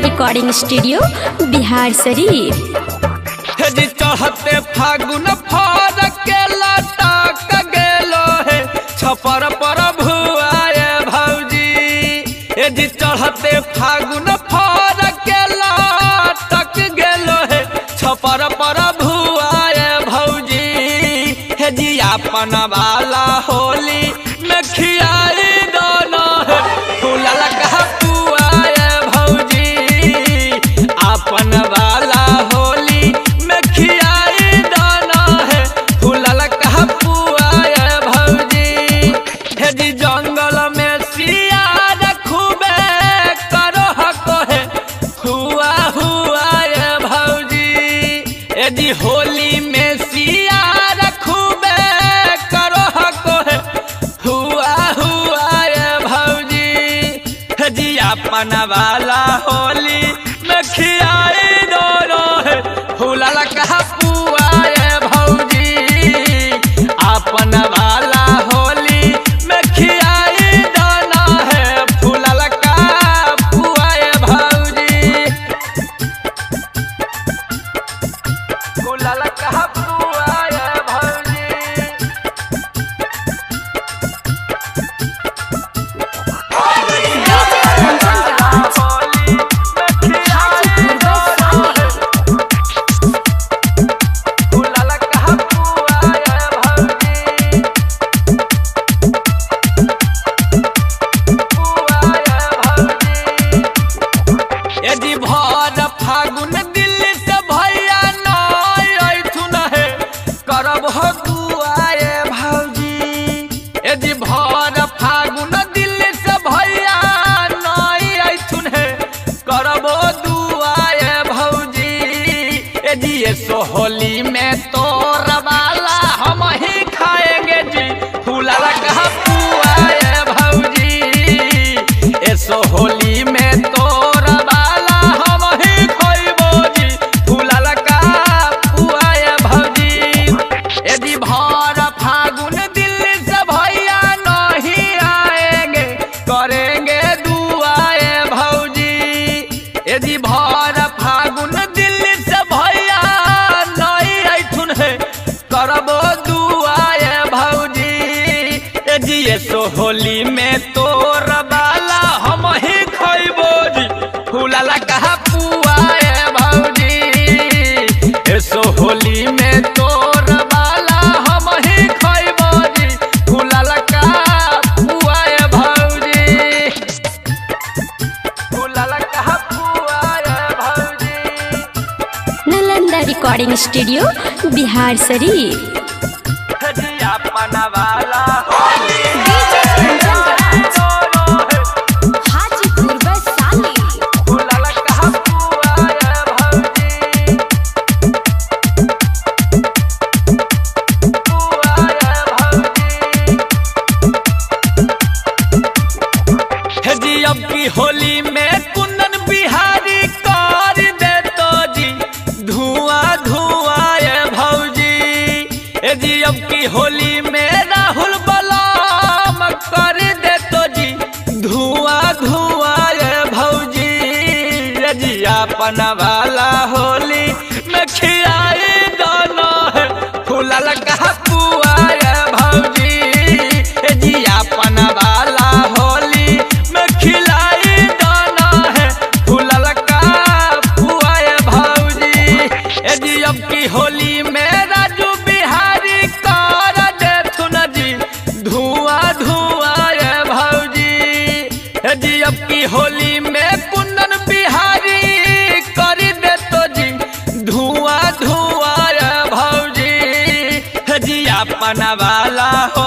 Recording studio Bihar Sharif. चढ़ते फागुन फर के लटक गेलो है छपर पर भुआए भौजी। जी चढ़ते फागुन फर के लटक गेलो है छपर पर भुआए भौजी। हे जी अपन वाला होली में खियाई दोनों है फूला लगा पुआए भौजी। अपन वाला होली में खियाई दाना है फूला लगा पुआए भौजी। हे जी जंगल में सियार खूबे करो हको है हुआ हुआए भौजी। हे जी होली में सियार खूबे करो हको है हुआ हुआए भौजी। हे जी अपन वाला होली में खियाई दोनों है फूला लगा पुआए भौजी। अपन वाला होली में खियाई दाना है फूला लगा पुआए भौजी। फूला लगा पुआए भौजी। यदि भर फागुन दिल्ली से भैया नथुन है करब हो दुआए भौजी। यदि भर फागुन दिल्ली से भैया नथुन है करब हो दुआए भौजी। यदि ये सोहली में तोर वाला हम ही खाएंगे जी फूला लगा पुआए भौजी। ये सोहली में तोर यदि भर फागुन दिल्ली से भैया नथुन है करबो दुआए भौजी। यदि ये सोहली में तोर वाला हम ही खइबो जी फूला लगा पुआए भौजी। ये सोहली में तोर वाला हम ही खइबो जी फूला लगा पुआए भौजी। फूला लगा रिकॉर्डिंग स्टूडियो बिहार शरीफ। अपन वाला हाजीपुर वैशाली। फूला लगा पुआए भौजी। पुआए भौजी। हे जी अब की होली में कुंदन बिहारी कर दे तो जी धुआं धुआए भौजी। ए जी अब की होली में राहुल बलाम कर दे तो जी धुआं धुआए भौजी। ए जी अपन वाला होली में खियाई दोनों है फूला लगा पुआए भौजी। ए जी अपन वाला होली में खिलाई दाना है फूला लगा पुआए भौजी। ए जी अब की होली में राजू बिहारी कर देथुन जी धुआं धुआए भौजी। ए जी अब की होली में कुंदन बिहारी कर दे तो जी धुआं धुआए भौजी। ए जी अपन वाला हो